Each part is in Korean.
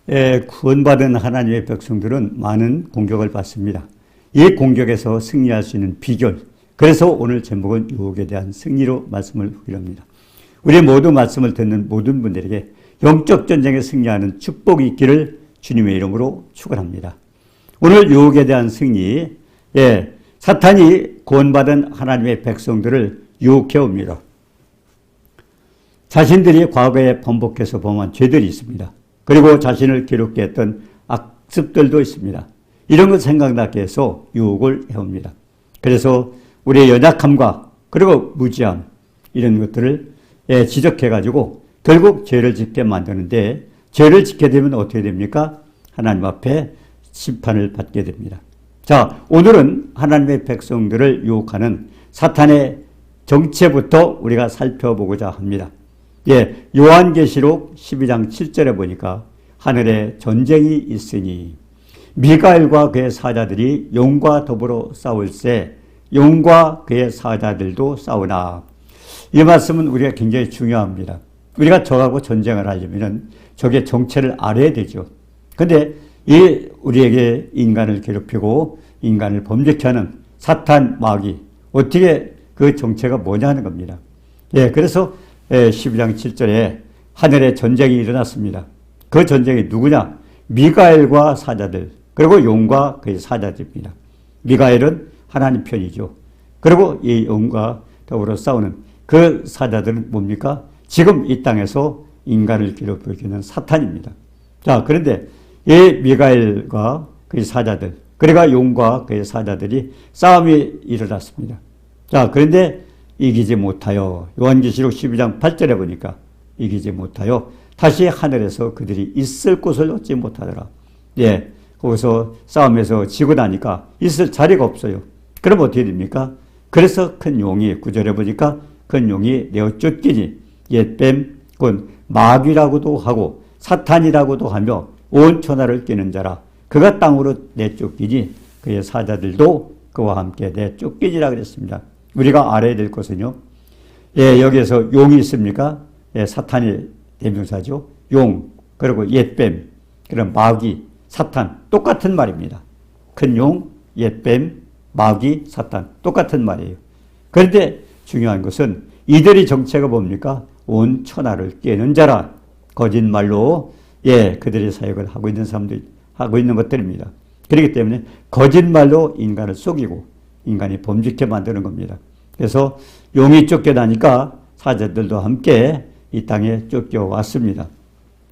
구원받은 하나님의 백성들은 많은 공격을 받습니다. 이 공격에서 승리할 수 있는 비결, 그래서 오늘 제목은 유혹에 대한 승리로 말씀을 드립니다. 우리 모두 말씀을 듣는 모든 분들에게 영적 전쟁에 승리하는 축복이 있기를 주님의 이름으로 축원합니다. 오늘 유혹에 대한 승리, 사탄이 구원받은 하나님의 백성들을 유혹해 옵니다. 자신들이 과거에 번복해서 범한 죄들이 있습니다. 그리고 자신을 괴롭게 했던 악습들도 있습니다. 이런 것 생각나게 해서 유혹을 해옵니다. 그래서 우리의 연약함과 그리고 무지함 이런 것들을 지적해가지고 결국 죄를 짓게 만드는데, 죄를 짓게 되면 어떻게 됩니까? 하나님 앞에 심판을 받게 됩니다. 자, 오늘은 하나님의 백성들을 유혹하는 사탄의 정체부터 우리가 살펴보고자 합니다. 요한계시록 12장 7절에 보니까 하늘에 전쟁이 있으니 미가엘과 그의 사자들이 용과 더불어 싸울세 용과 그의 사자들도 싸우나. 이 말씀은 우리가 굉장히 중요합니다. 우리가 적하고 전쟁을 하려면 적의 정체를 알아야 되죠. 근데 이 우리에게 인간을 괴롭히고 인간을 범죄케 하는 사탄 마귀, 어떻게 그 정체가 뭐냐 하는 겁니다. 그래서 12장 7절에 하늘에 전쟁이 일어났습니다. 그 전쟁이 누구냐? 미가엘과 사자들, 그리고 용과 그의 사자들입니다. 미가엘은 하나님 편이죠. 그리고 이 용과 더불어 싸우는 그 사자들은 뭡니까? 지금 이 땅에서 인간을 괴롭히는 사탄입니다. 자, 그런데 이 미가엘과 그의 사자들, 그러니까 용과 그의 사자들이 싸움이 일어났습니다. 자, 그런데 이기지 못하여, 요한계시록 12장 8절에 보니까 이기지 못하여 다시 하늘에서 그들이 있을 곳을 얻지 못하더라. 거기서 싸움에서 지고 나니까 있을 자리가 없어요. 그럼 어떻게 됩니까? 그래서 큰 용이, 9절에 보니까 큰 용이 내어 쫓기니 옛뱀, 곧 마귀라고도 하고 사탄이라고도 하며 온 천하를 뀌는 자라. 그가 땅으로 내쫓기니 그의 사자들도 그와 함께 내쫓기니라 그랬습니다. 우리가 알아야 될 것은요, 여기에서 용이 있습니까? 사탄이 대명사죠. 용, 그리고 옛뱀, 그런 마귀, 사탄, 똑같은 말입니다. 큰 용, 옛뱀, 마귀, 사탄, 똑같은 말이에요. 그런데 중요한 것은 이들이 정체가 뭡니까? 온 천하를 꿰는 자라. 거짓말로 그들의 사역을 하고 있는 사람들, 하고 있는 것들입니다. 그렇기 때문에 거짓말로 인간을 속이고 인간이 범죄케 만드는 겁니다. 그래서 용이 쫓겨나니까 사자들도 함께 이 땅에 쫓겨왔습니다.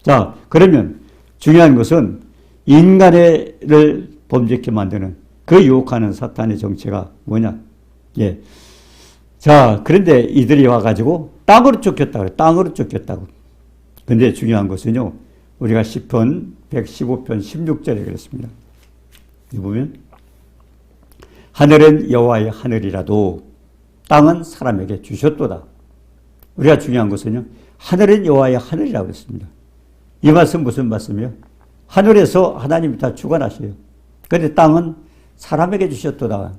자, 그러면 중요한 것은 인간을 범죄케 만드는 그 유혹하는 사탄의 정체가 뭐냐? 자, 그런데 이들이 와가지고 땅으로 쫓겼다고, 땅으로 쫓겼다고. 근데 중요한 것은요, 우리가 시편 115편 16절에 그랬습니다. 이 보면, 하늘은 여호와의 하늘이라도 땅은 사람에게 주셨도다. 우리가 중요한 것은요, 하늘은 여호와의 하늘이라고 했습니다. 이 말씀 무슨 말씀이에요? 하늘에서 하나님이 다 주관하셔요. 그런데 땅은 사람에게 주셨도다.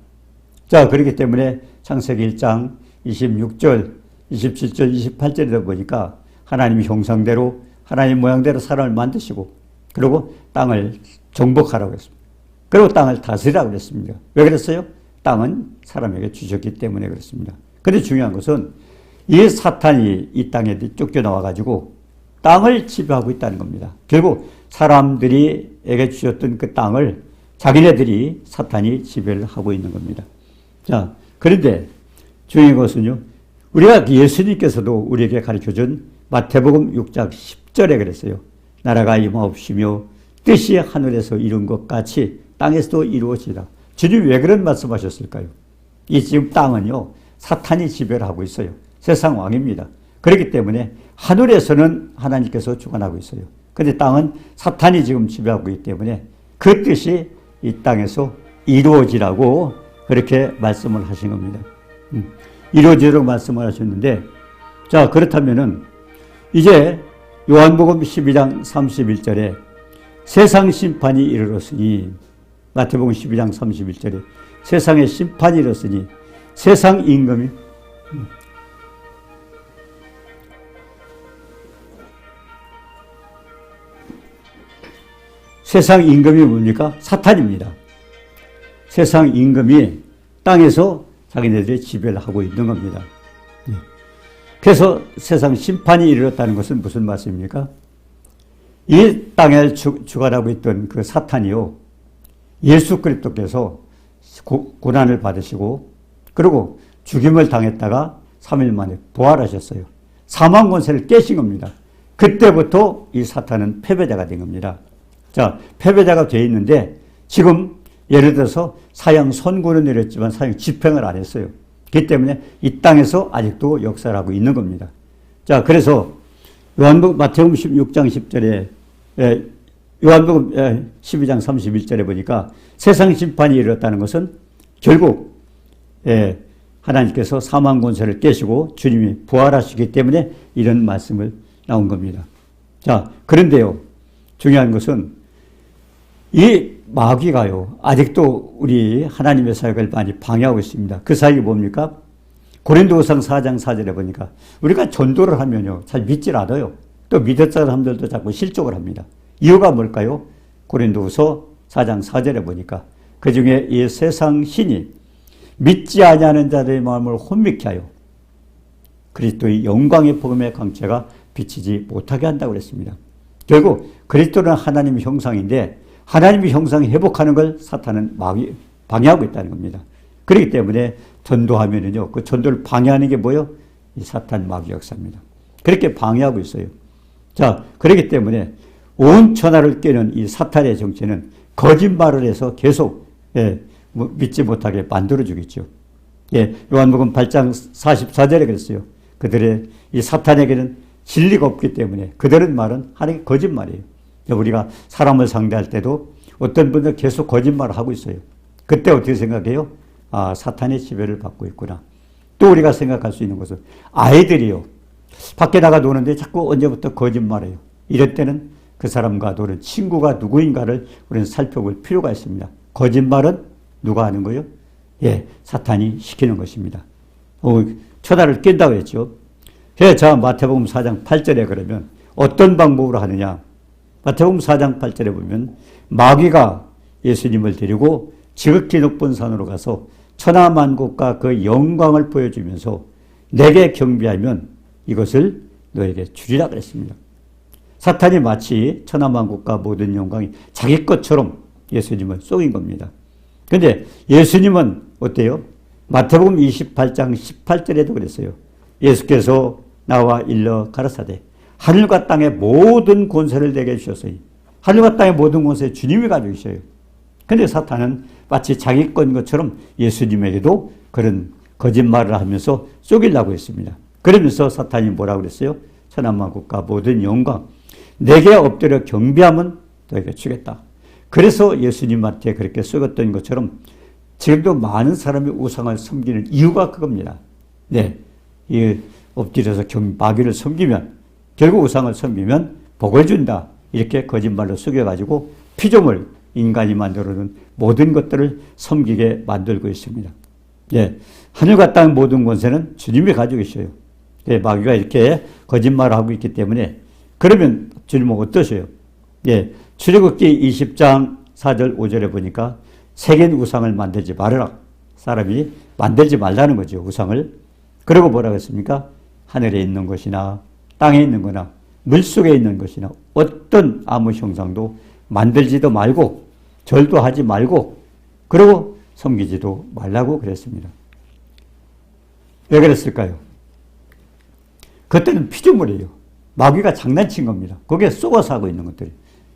자, 그렇기 때문에 창세기 1장 26절, 27절, 28절에 보니까 하나님이 형상대로, 하나님 모양대로 사람을 만드시고, 그리고 땅을 정복하라고 했습니다. 그리고 땅을 다스리라고 그랬습니다. 왜 그랬어요? 땅은 사람에게 주셨기 때문에 그렇습니다. 그런데 중요한 것은 이 사탄이 이 땅에 쫓겨나와가지고 땅을 지배하고 있다는 겁니다. 결국 사람들에게 주셨던 그 땅을 자기네들이 사탄이 지배를 하고 있는 겁니다. 자, 그런데 중요한 것은요, 우리가 예수님께서도 우리에게 가르쳐준 마태복음 6장 10절에 그랬어요. 나라가 임하옵시며 뜻이 하늘에서 이룬 것 같이 땅에서도 이루어지다. 주님이 왜 그런 말씀하셨을까요? 이 지금 땅은요, 사탄이 지배를 하고 있어요. 세상 왕입니다. 그렇기 때문에 하늘에서는 하나님께서 주관하고 있어요. 그런데 땅은 사탄이 지금 지배하고 있기 때문에 그 뜻이 이 땅에서 이루어지라고 그렇게 말씀을 하신 겁니다. 이루어지라고 말씀을 하셨는데, 자, 그렇다면은 이제 요한복음 12장 31절에 세상 심판이 이르렀으니, 마태복음 12장 31절에 세상에 심판이 이르렀으니 세상 임금이 세상 임금이 뭡니까? 사탄입니다. 세상 임금이 땅에서 자기네들이 지배를 하고 있는 겁니다. 그래서 세상 심판이 이르렀다는 것은 무슨 말씀입니까? 이 땅에 주관하고 있던 그 사탄이요, 예수 그리스도께서 고난을 받으시고 그리고 죽임을 당했다가 3일 만에 부활하셨어요. 사망 권세를 깨신 겁니다. 그때부터 이 사탄은 패배자가 된 겁니다. 자, 패배자가 돼 있는데 지금 예를 들어서 사형 선고는 내렸지만 사형 집행을 안 했어요. 그렇기 때문에 이 땅에서 아직도 역사를 하고 있는 겁니다. 자, 그래서 마태복음 16장 10절에 요한복음 12장 31절에 보니까 세상 심판이 이르렀다는 것은 결국 하나님께서 사망 권세를 깨시고 주님이 부활하시기 때문에 이런 말씀을 나온 겁니다. 자, 그런데요, 중요한 것은 이 마귀가요, 아직도 우리 하나님의 사역을 많이 방해하고 있습니다. 그 사역이 뭡니까? 고린도후서 4장 4절에 보니까 우리가 전도를 하면요, 잘 믿질 않아요. 또 믿었던 사람들도 자꾸 실족을 합니다. 이유가 뭘까요? 고린도후서 4장 4절에 보니까 그 중에 이 세상 신이 믿지 아니하는 자들의 마음을 혼미케 하여 그리스도의 영광의 복음의 광채가 비치지 못하게 한다고 그랬습니다. 결국 그리스도는 하나님의 형상인데 하나님의 형상을 회복하는 걸 사탄은 방해하고 있다는 겁니다. 그렇기 때문에 전도하면은요, 그 전도를 방해하는 게 뭐예요? 이 사탄 마귀 역사입니다. 그렇게 방해하고 있어요. 자, 그렇기 때문에 온 천하를 깨는 이 사탄의 정체는 거짓말을 해서 계속 믿지 못하게 만들어주겠죠. 요한복음 8장 44절에 그랬어요. 그들의 이 사탄에게는 진리가 없기 때문에 그들은 말은 하나님 거짓말이에요. 우리가 사람을 상대할 때도 어떤 분들 계속 거짓말을 하고 있어요. 그때 어떻게 생각해요? 아, 사탄의 지배를 받고 있구나. 또 우리가 생각할 수 있는 것은 아이들이요, 밖에 나가 노는데 자꾸 언제부터 거짓말해요. 이럴 때는 그 사람과 노는 친구가 누구인가를 우리는 살펴볼 필요가 있습니다. 거짓말은 누가 하는 거예요? 사탄이 시키는 것입니다. 천하를 깬다고 했죠. 자, 마태복음 4장 8절에 그러면 어떤 방법으로 하느냐? 마태복음 4장 8절에 보면 마귀가 예수님을 데리고 지극히 높은 산으로 가서 천하만국과 그 영광을 보여주면서 내게 경배하면 이것을 너에게 주리라 그랬습니다. 사탄이 마치 천하만국과 모든 영광이 자기 것처럼 예수님을 속인 겁니다. 그런데 예수님은 어때요? 마태복음 28장 18절에도 그랬어요. 예수께서 나와 일러 가라사대 하늘과 땅의 모든 권세를 내게 주셨으니, 하늘과 땅의 모든 권세 주님이 가지고 계셔요. 그런데 사탄은 마치 자기 건 것처럼 예수님에게도 그런 거짓말을 하면서 속이려고 했습니다. 그러면서 사탄이 뭐라고 그랬어요? 천하만국과 모든 영광 내게 엎드려 경배하면 너에게 주겠다. 그래서 예수님한테 그렇게 속였던 것처럼 지금도 많은 사람이 우상을 섬기는 이유가 그겁니다. 이 엎드려서 마귀를 섬기면, 결국 우상을 섬기면 복을 준다. 이렇게 거짓말로 속여가지고 피조물, 인간이 만들어놓은 모든 것들을 섬기게 만들고 있습니다. 하늘과 땅 모든 권세는 주님이 가지고 계셔요. 마귀가 이렇게 거짓말을 하고 있기 때문에, 그러면 주님은 어떠세요? 출애굽기 20장 4절 5절에 보니까 새긴 우상을 만들지 말아라. 사람이 만들지 말라는 거죠, 우상을. 그리고 뭐라고 했습니까? 하늘에 있는 것이나 땅에 있는 거나 물속에 있는 것이나 어떤 아무 형상도 만들지도 말고 절도 하지 말고 그리고 섬기지도 말라고 그랬습니다. 왜 그랬을까요? 그때는 피조물이에요. 마귀가 장난친 겁니다. 거기에 속아서 하고 있는 것들이.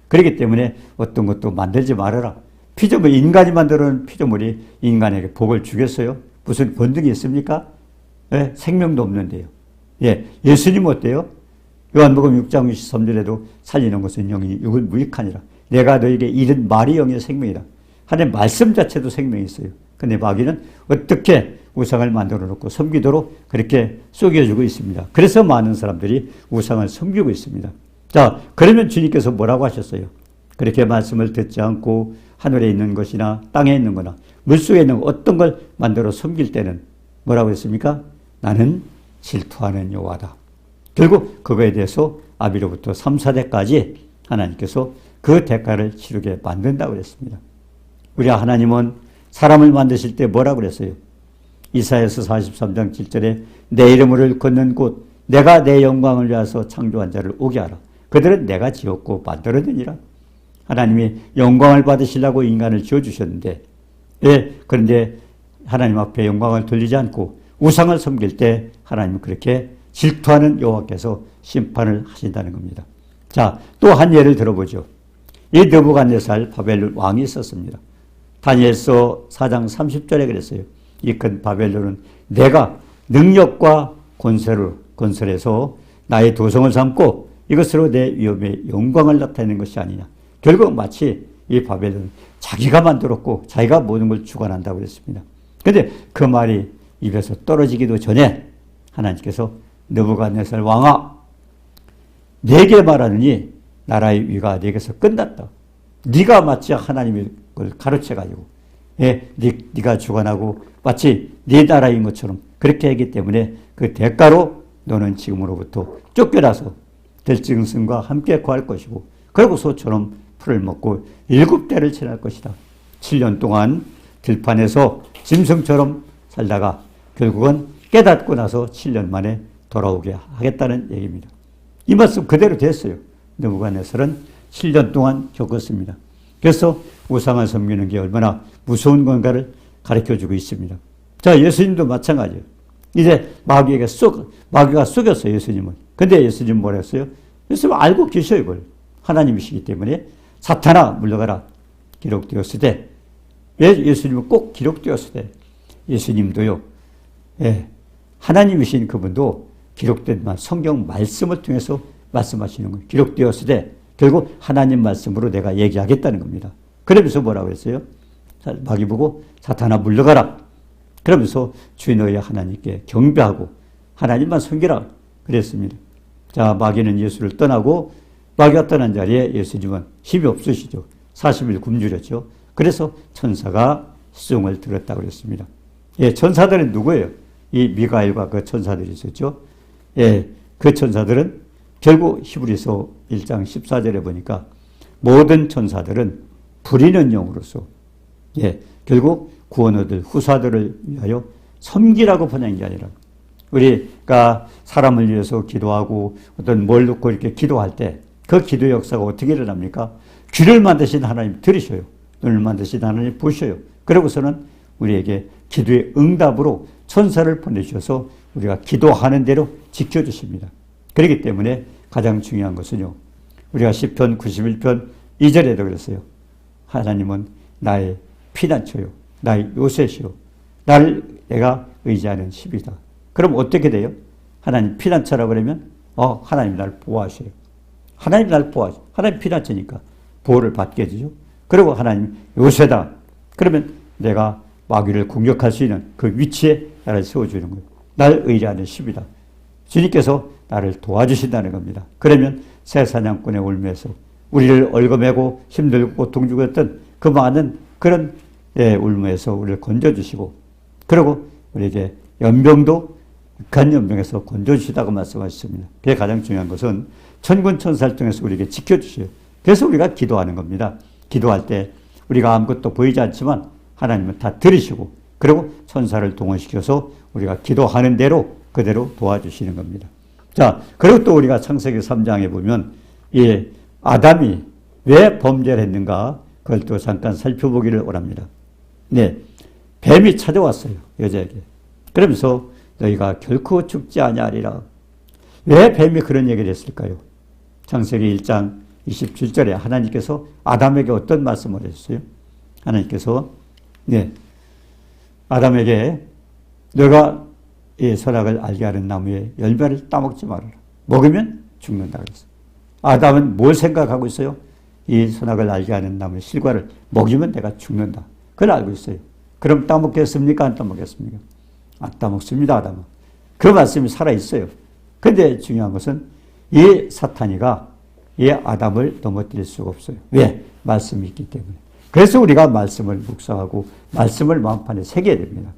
그렇기 때문에 어떤 것도 만들지 말아라. 피조물, 인간이 만드는 피조물이 인간에게 복을 주겠어요? 무슨 권능이 있습니까? 생명도 없는데요. 예수님은 어때요? 요한복음 6장 63절에도 살리는 것은 영이 육은 무익하니라. 내가 너에게 이른 말이 영의 생명이다. 하나님 말씀 자체도 생명이 있어요. 근데 마귀는 어떻게 우상을 만들어 놓고 섬기도록 그렇게 속여주고 있습니다. 그래서 많은 사람들이 우상을 섬기고 있습니다. 자, 그러면 주님께서 뭐라고 하셨어요? 그렇게 말씀을 듣지 않고 하늘에 있는 것이나 땅에 있는 거나 물속에 있는 어떤 걸 만들어 섬길 때는 뭐라고 했습니까? 나는 질투하는 여호와다. 결국 그거에 대해서 아비로부터 3, 4대까지 하나님께서 그 대가를 치르게 만든다고 그랬습니다. 우리 하나님은 사람을 만드실 때 뭐라고 그랬어요? 이사야서 43장 7절에 내 이름을 걷는 곳 내가 내 영광을 위하여 창조한 자를 오게 하라. 그들은 내가 지었고 만들어내니라. 하나님이 영광을 받으시려고 인간을 지어주셨는데 그런데 하나님 앞에 영광을 돌리지 않고 우상을 섬길 때 하나님은 그렇게 질투하는 여호와께서 심판을 하신다는 겁니다. 자, 또 한 예를 들어보죠. 이 느부갓네살 바벨론 왕이 있었습니다. 다니엘서 4장 30절에 그랬어요. 이 큰 바벨론은 내가 능력과 건설해서 나의 도성을 삼고 이것으로 내 위엄의 영광을 나타내는 것이 아니냐. 결국 마치 이 바벨론은 자기가 만들었고 자기가 모든 걸 주관한다고 그랬습니다. 그런데 그 말이 입에서 떨어지기도 전에 하나님께서 느부갓네살 왕아 내게 말하느니 나라의 위가 내게서 끝났다. 네가 마치 하나님의 걸 가르쳐가지고 네가 주관하고 마치 네 나라인 것처럼 그렇게 하기 때문에 그 대가로 너는 지금으로부터 쫓겨나서 들짐승과 함께 거할 것이고 그리고 소처럼 풀을 먹고 7대를 지날 것이다. 7년 동안 들판에서 짐승처럼 살다가 결국은 깨닫고 나서 7년 만에 돌아오게 하겠다는 얘기입니다. 이 말씀 그대로 됐어요. 느부갓네살은 7년 동안 겪었습니다. 그래서 우상을 섬기는 게 얼마나 무서운 건가를 가르쳐주고 있습니다. 자, 예수님도 마찬가지예요. 이제 마귀가 속였어요, 예수님은. 근데 예수님은 뭐라 했어요? 예수님은 알고 계셔요, 이걸. 하나님이시기 때문에 사탄아 물러가라 기록되었을 때 왜 예수님은 꼭 기록되었을 때 예수님도요. 하나님이신 그분도 기록된 성경 말씀을 통해서 말씀하시는 거예요. 기록되었을 때 결국 하나님 말씀으로 내가 얘기하겠다는 겁니다. 그러면서 뭐라고 했어요? 마귀 보고 사탄아 물러가라. 그러면서 주 너희 하나님께 경배하고 하나님만 섬기라 그랬습니다. 자, 마귀는 예수를 떠나고 마귀가 떠난 자리에 예수님은 힘이 없으시죠. 40일 굶주렸죠. 그래서 천사가 시종을 들었다고 그랬습니다. 천사들은 누구예요? 이 미가엘과 그 천사들이 있었죠. 그 천사들은 결국 히브리서 1장 14절에 보니까 모든 천사들은 부리는 영으로서 결국 구원 얻을 후사들을 위하여 섬기라고 번역한 게 아니라 우리가 사람을 위해서 기도하고 어떤 뭘 놓고 이렇게 기도할 때 그 기도 역사가 어떻게 일어납니까? 귀를 만드신 하나님 들으셔요. 눈을 만드신 하나님 보셔요. 그러고서는 우리에게 기도의 응답으로 천사를 보내주셔서 우리가 기도하는 대로 지켜주십니다. 그렇기 때문에 가장 중요한 것은요. 우리가 시편 91편 2절에도 그랬어요. 하나님은 나의 피난처요. 나의 요새시요. 나를 내가 의지하는 힘이다. 그럼 어떻게 돼요? 하나님 피난처라고 그러면 하나님 나를 보호하셔요. 하나님 나를 보호하셔요. 하나님 피난처니까 보호를 받게 되죠. 그리고 하나님 요새다. 그러면 내가 마귀를 공격할 수 있는 그 위치에 나를 세워주는 거예요. 나를 의지하는 힘이다. 주님께서 나를 도와주신다는 겁니다. 그러면 새 사냥꾼의 울면서 우리를 얽어매고 힘들고 고통 주고 했던 그 많은 그런 울면에서 우리를 건져주시고 그리고 우리에게 연병도 극한 연병에서 건져주시다고 말씀하셨습니다. 그게 가장 중요한 것은 천군 천사를 통해서 우리에게 지켜주셔요. 그래서 우리가 기도하는 겁니다. 기도할 때 우리가 아무것도 보이지 않지만 하나님은 다 들으시고 그리고 천사를 동원시켜서 우리가 기도하는 대로 그대로 도와주시는 겁니다. 자, 그리고 또 우리가 창세기 3장에 보면 이 아담이 왜 범죄를 했는가 그걸 또 잠깐 살펴보기를 원합니다. 뱀이 찾아왔어요. 여자에게. 그러면서 너희가 결코 죽지 아니하리라. 왜 뱀이 그런 얘기를 했을까요? 창세기 1장 27절에 하나님께서 아담에게 어떤 말씀을 하셨어요? 하나님께서 아담에게 너가 이 선악을 알게 하는 나무의 열매를 따먹지 말아라. 먹으면 죽는다 그랬어요. 아담은 뭘 생각하고 있어요? 이 선악을 알게 하는 나무의 실과를 먹이면 내가 죽는다. 그걸 알고 있어요. 그럼 따먹겠습니까? 안 따먹겠습니까? 안 따먹습니다. 아담은. 그 말씀이 살아있어요. 그런데 중요한 것은 이 사탄이가 이 아담을 넘어뜨릴 수가 없어요. 왜? 말씀이 있기 때문에. 그래서 우리가 말씀을 묵상하고 말씀을 마음판에 새겨야 됩니다.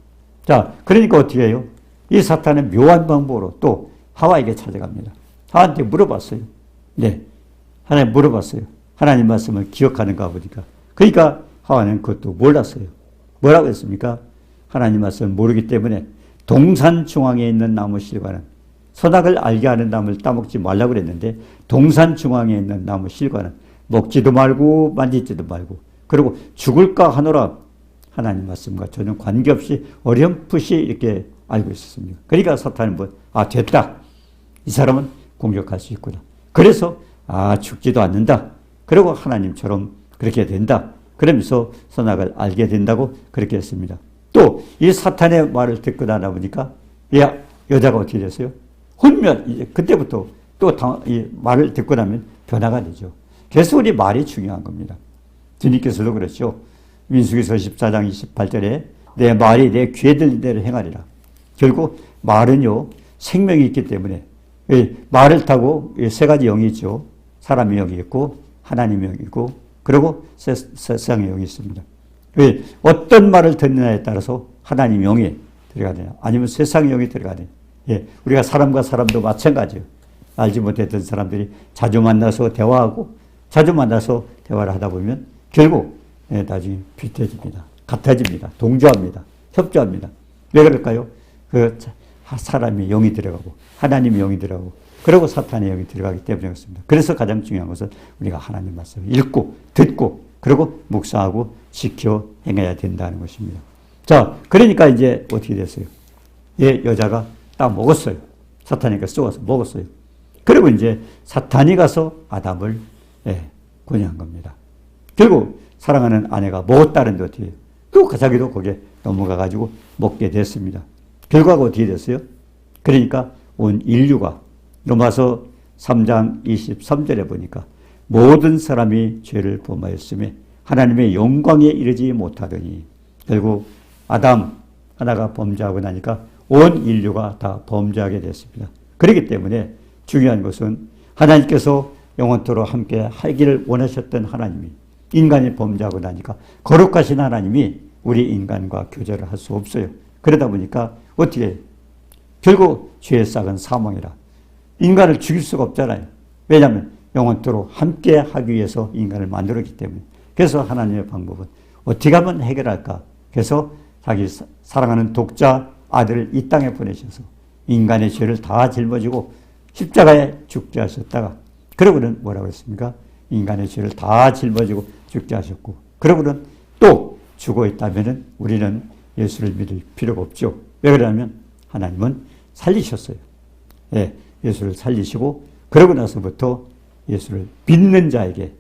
자, 그러니까 어떻게 해요? 이 사탄은 묘한 방법으로 또 하와에게 찾아갑니다. 하와한테 물어봤어요. 하나님 물어봤어요. 하나님 말씀을 기억하는가 보니까. 그러니까 하와는 그것도 몰랐어요. 뭐라고 했습니까? 하나님 말씀을 모르기 때문에 동산 중앙에 있는 나무 실과는, 선악을 알게 하는 나무를 따먹지 말라고 그랬는데 동산 중앙에 있는 나무 실과는 먹지도 말고 만지지도 말고, 그리고 죽을까 하노라 하나님 말씀과 전혀 관계없이 어렴풋이 이렇게 알고 있었습니다. 그러니까 사탄은 됐다. 이 사람은 공격할 수 있구나. 그래서 죽지도 않는다. 그리고 하나님처럼 그렇게 된다. 그러면서 선악을 알게 된다고 그렇게 했습니다. 또 이 사탄의 말을 듣고 나다 보니까 여자가 어떻게 됐어요? 이제 그때부터 또 이 말을 듣고 나면 변화가 되죠. 그래서 우리 말이 중요한 겁니다. 주님께서도 그렇죠. 민수기서 14장 28절에 내 말이 내 귀에 들린 대로 행하리라. 결국 말은요, 생명이 있기 때문에 말을 타고 세 가지 영이 있죠. 사람의 영이 있고 하나님의 영이 있고 그리고 세상의 영이 있습니다. 어떤 말을 듣느냐에 따라서 하나님의 영이 들어가느냐 아니면 세상의 영이 들어가느냐. 우리가 사람과 사람도 마찬가지예요. 알지 못했던 사람들이 자주 만나서 대화하고 자주 만나서 대화를 하다 보면 결국 나중에 비슷해집니다. 같아집니다. 동조합니다. 협조합니다. 왜 그럴까요? 그 사람의 영이 들어가고 하나님의 영이 들어가고 그리고 사탄의 영이 들어가기 때문에 그렇습니다. 그래서 가장 중요한 것은 우리가 하나님 말씀을 읽고 듣고 그리고 묵상하고 지켜 행해야 된다는 것입니다. 자, 그러니까 이제 어떻게 됐어요? 여자가 딱 먹었어요. 사탄이가 쏘아서 먹었어요. 그리고 이제 사탄이 가서 아담을 권유한 겁니다. 결국 사랑하는 아내가 먹었다는데 어떻게 해요? 또 자기도 거기에 넘어가가지고 먹게 됐습니다. 결과가 어떻게 됐어요? 그러니까 온 인류가 로마서 3장 23절에 보니까 모든 사람이 죄를 범하였음에 하나님의 영광에 이르지 못하더니 결국 아담 하나가 범죄하고 나니까 온 인류가 다 범죄하게 됐습니다. 그렇기 때문에 중요한 것은 하나님께서 영원토록 함께 하기를 원하셨던 하나님이 인간이 범죄하고 나니까 거룩하신 하나님이 우리 인간과 교제를 할 수 없어요. 그러다 보니까 어떻게 해요? 결국 죄의 싹은 사망이라. 인간을 죽일 수가 없잖아요. 왜냐하면 영원토록 함께 하기 위해서 인간을 만들었기 때문에. 그래서 하나님의 방법은 어떻게 하면 해결할까? 그래서 자기 사랑하는 독자 아들을 이 땅에 보내셔서 인간의 죄를 다 짊어지고 십자가에 죽게 하셨다가 그러고는 뭐라고 했습니까? 인간의 죄를 다 짊어지고 죽게 하셨고 그러고는 또 죽어 있다면 우리는 예수를 믿을 필요가 없죠. 왜 그러냐면 하나님은 살리셨어요. 예수를 살리시고 그러고 나서부터 예수를 믿는 자에게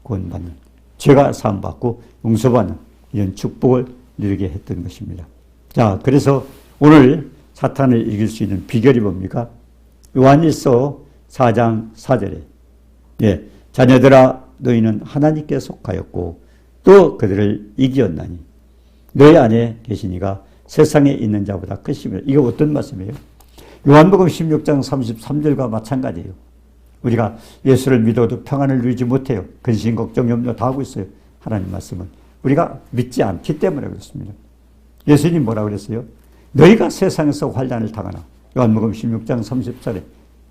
구원받는 죄가 사함받고 용서받는 이런 축복을 누리게 했던 것입니다. 자, 그래서 오늘 사탄을 이길 수 있는 비결이 뭡니까? 요한일서 4장 4절에 자녀들아 너희는 하나님께 속하였고 또 그들을 이기었나니 너희 안에 계시니가 세상에 있는 자보다 크심이라. 이거 어떤 말씀이에요? 요한복음 16장 33절과 마찬가지예요. 우리가 예수를 믿어도 평안을 누리지 못해요. 근심, 걱정, 염려 다 하고 있어요. 하나님 말씀은 우리가 믿지 않기 때문에 그렇습니다. 예수님 뭐라고 그랬어요? 너희가 세상에서 환난을 당하나. 요한복음 16장 30절에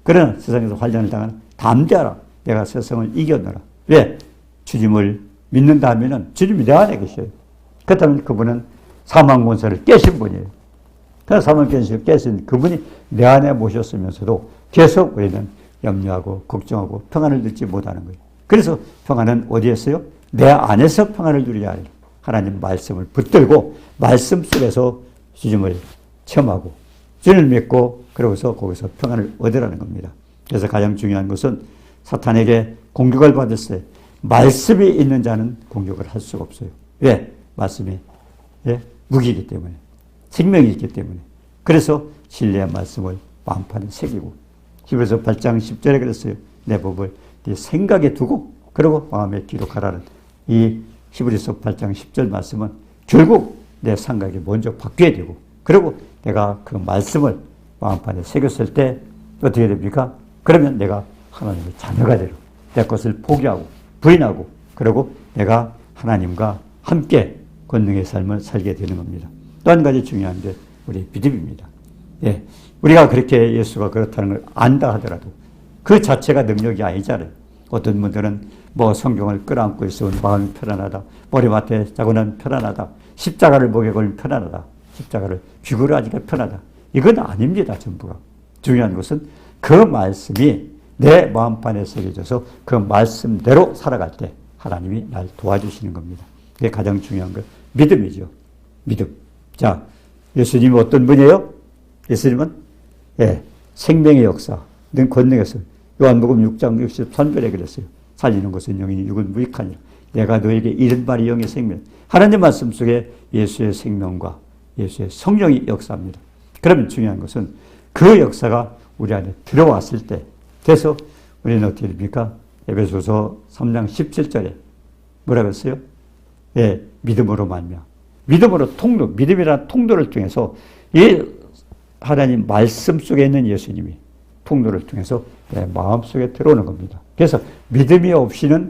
그러나 세상에서 환난을 당하나 담대하라. 내가 세상을 이겼노라. 왜? 주님을 믿는다 하면은 주님이 내 안에 계셔요. 그렇다면 그분은 사망 권세를 깨신 분이에요. 그래서 사망 권세를 깨신 그분이 내 안에 모셨으면서도 계속 우리는 염려하고 걱정하고 평안을 누리지 못하는 거예요. 그래서 평안은 어디에 있어요? 내 안에서 평안을 누려야 해요. 하나님 말씀을 붙들고 말씀 속에서 주님을 체험하고 주님을 믿고 그러고서 거기서 평안을 얻으라는 겁니다. 그래서 가장 중요한 것은 사탄에게 공격을 받을 때 말씀이 있는 자는 공격을 할 수가 없어요. 왜? 말씀이 무기이기 때문에 생명이 있기 때문에. 그래서 진리의 말씀을 마음판에 새기고 히브리서 8장 10절에 그랬어요. 내 법을 네 생각에 두고 그리고 마음에 기록하라는 이 히브리서 8장 10절 말씀은 결국 내 생각이 먼저 바뀌어야 되고 그리고 내가 그 말씀을 마음판에 새겼을 때 어떻게 됩니까? 그러면 내가 하나님의 자녀가 되고 내 것을 포기하고 부인하고 그리고 내가 하나님과 함께 권능의 삶을 살게 되는 겁니다. 또 한 가지 중요한 게 우리 믿음입니다. 우리가 그렇게 예수가 그렇다는 걸 안다 하더라도 그 자체가 능력이 아니잖아요. 어떤 분들은 뭐 성경을 끌어안고 있으면 마음이 편안하다. 머리맡에 자고는 편안하다. 십자가를 목에 걸면 편안하다. 십자가를 귀걸이 하니까 편하다. 이건 아닙니다. 전부가. 중요한 것은 그 말씀이 내 마음판에 새겨져서 그 말씀대로 살아갈 때 하나님이 날 도와주시는 겁니다. 그게 가장 중요한 것. 믿음이죠. 믿음. 자, 예수님이 어떤 분이에요? 예수님은 생명의 역사, 권능에서 요한복음 6장 63절에 그랬어요. 살리는 것은 영이니 육은 무익하니라. 내가 너에게 이른 말이 영의 생명. 하나님 말씀 속에 예수의 생명과 예수의 성령이 역사합니다. 그러면 중요한 것은 그 역사가 우리 안에 들어왔을 때 돼서 우리는 어떻게 됩니까? 에베소서 3장 17절에 뭐라고 했어요? 믿음으로 말미암아. 믿음으로 통로, 믿음이라는 통로를 통해서 이 하나님 말씀 속에 있는 예수님이 통로를 통해서 내 마음속에 들어오는 겁니다. 그래서 믿음이 없이는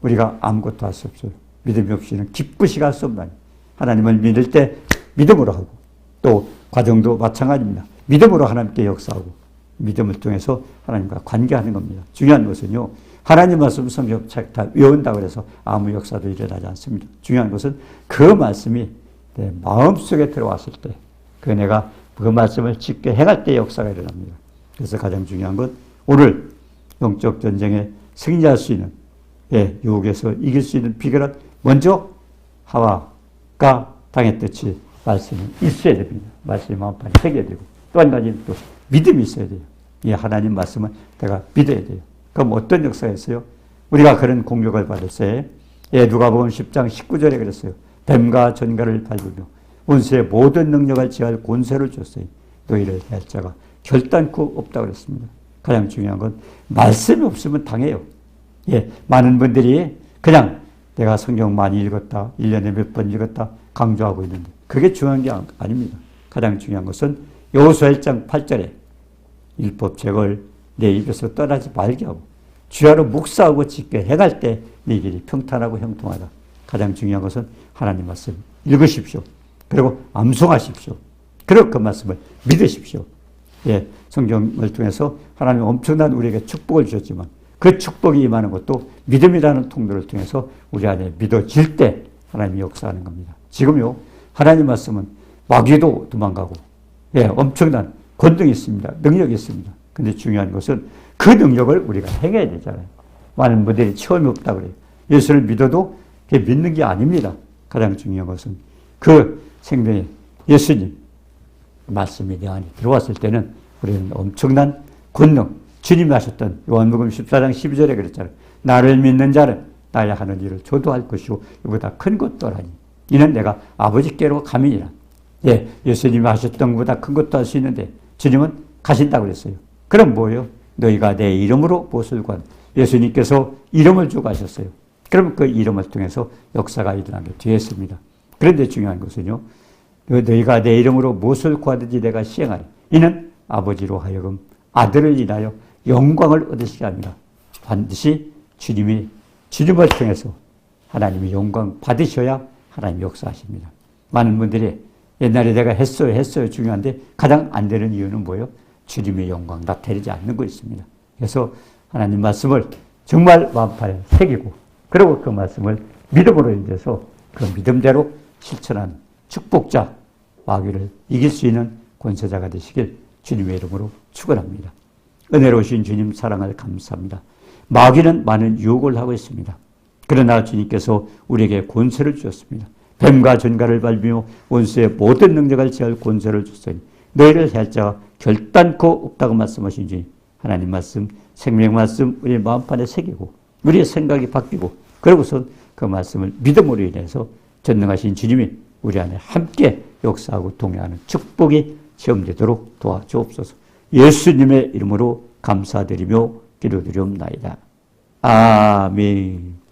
우리가 아무것도 할 수 없어요. 믿음이 없이는 기쁘시 갈 수 없나니. 하나님을 믿을 때 믿음으로 하고 또 과정도 마찬가지입니다. 믿음으로 하나님께 역사하고 믿음을 통해서 하나님과 관계하는 겁니다. 중요한 것은요. 하나님 말씀 성경 다 외운다고 해서 아무 역사도 일어나지 않습니다. 중요한 것은 그 말씀이 내 마음속에 들어왔을 때 내가 그 말씀을 쉽게 행할 때 역사가 일어납니다. 그래서 가장 중요한 건 오늘 영적 전쟁에 승리할 수 있는 유혹에서 이길 수 있는 비결은 먼저 하와가 당했듯이 말씀이 있어야 됩니다. 말씀이 마음판에 새겨야 되고 또 한 가지는 또 믿음이 있어야 돼요. 이 하나님 말씀을 내가 믿어야 돼요. 그럼 어떤 역사가 있어요? 우리가 그런 공격을 받을 때 누가복음 10장 19절에 그랬어요. 뱀과 전갈을 밟으며 원수의 모든 능력을 제할 권세를 줬어요. 너희를 할 자가 결단코 없다고 그랬습니다. 가장 중요한 건 말씀이 없으면 당해요. 많은 분들이 그냥 내가 성경 많이 읽었다, 1년에 몇 번 읽었다 강조하고 있는데 그게 중요한 게 아닙니다. 가장 중요한 것은 여호수아 1장 8절에 율법책을 내 입에서 떠나지 말게 하고 주야로 묵상하고 지켜 행할 때 네 길이 평탄하고 형통하다. 가장 중요한 것은 하나님 말씀 읽으십시오. 그리고 암송하십시오. 그리고 그 말씀을 믿으십시오. 성경을 통해서 하나님 엄청난 우리에게 축복을 주셨지만 그 축복이 임하는 것도 믿음이라는 통로를 통해서 우리 안에 믿어질 때 하나님이 역사하는 겁니다. 지금요 하나님 말씀은 마귀도 도망가고 엄청난 권능이 있습니다. 능력이 있습니다. 근데 중요한 것은 그 능력을 우리가 행해야 되잖아요. 많은 분들이 체험이 없다고 그래요. 예수를 믿어도 그게 믿는 게 아닙니다. 가장 중요한 것은 그 생명의 예수님 말씀이 내 안에 들어왔을 때는 우리는 엄청난 권능, 주님이 하셨던 요한복음 14장 12절에 그랬잖아요. 나를 믿는 자는 나야 하는 일을 저도 할 것이고 이보다 큰 것도 하니 이는 내가 아버지께로 가미니라. 예수님이 하셨던 것보다 큰 것도 할 수 있는데 주님은 가신다고 그랬어요. 그럼 뭐예요? 너희가 내 이름으로 무엇을 구하든 예수님께서 이름을 주고 하셨어요. 그럼 그 이름을 통해서 역사가 일어나게 되었습니다. 그런데 중요한 것은요. 너희가 내 이름으로 무엇을 구하든지 내가 시행하리. 이는 아버지로 하여금 아들을 인하여 영광을 얻으시게 합니다. 반드시 주님을 통해서 하나님이 영광 받으셔야 하나님이 역사하십니다. 많은 분들이 옛날에 내가 했어요 중요한데 가장 안 되는 이유는 뭐예요? 주님의 영광 나타내지 않는 것입니다. 그래서 하나님 말씀을 정말 마음판에 새기고 그리고 그 말씀을 믿음으로 인해서 그 믿음대로 실천한 축복자 마귀를 이길 수 있는 권세자가 되시길 주님의 이름으로 축원합니다. 은혜로우신 주님 사랑을 감사합니다. 마귀는 많은 유혹을 하고 있습니다. 그러나 주님께서 우리에게 권세를 주셨습니다. 뱀과 전갈을 밟으며 원수의 모든 능력을 제할 권세를 줬으니 너희를 할 자가 결단코 없다고 말씀하신 주님 하나님 말씀, 생명 말씀 우리의 마음판에 새기고 우리의 생각이 바뀌고 그러고서 그 말씀을 믿음으로 인해서 전능하신 주님이 우리 안에 함께 역사하고 동행하는 축복이 체험되도록 도와주옵소서. 예수님의 이름으로 감사드리며 기도드리옵나이다. 아멘.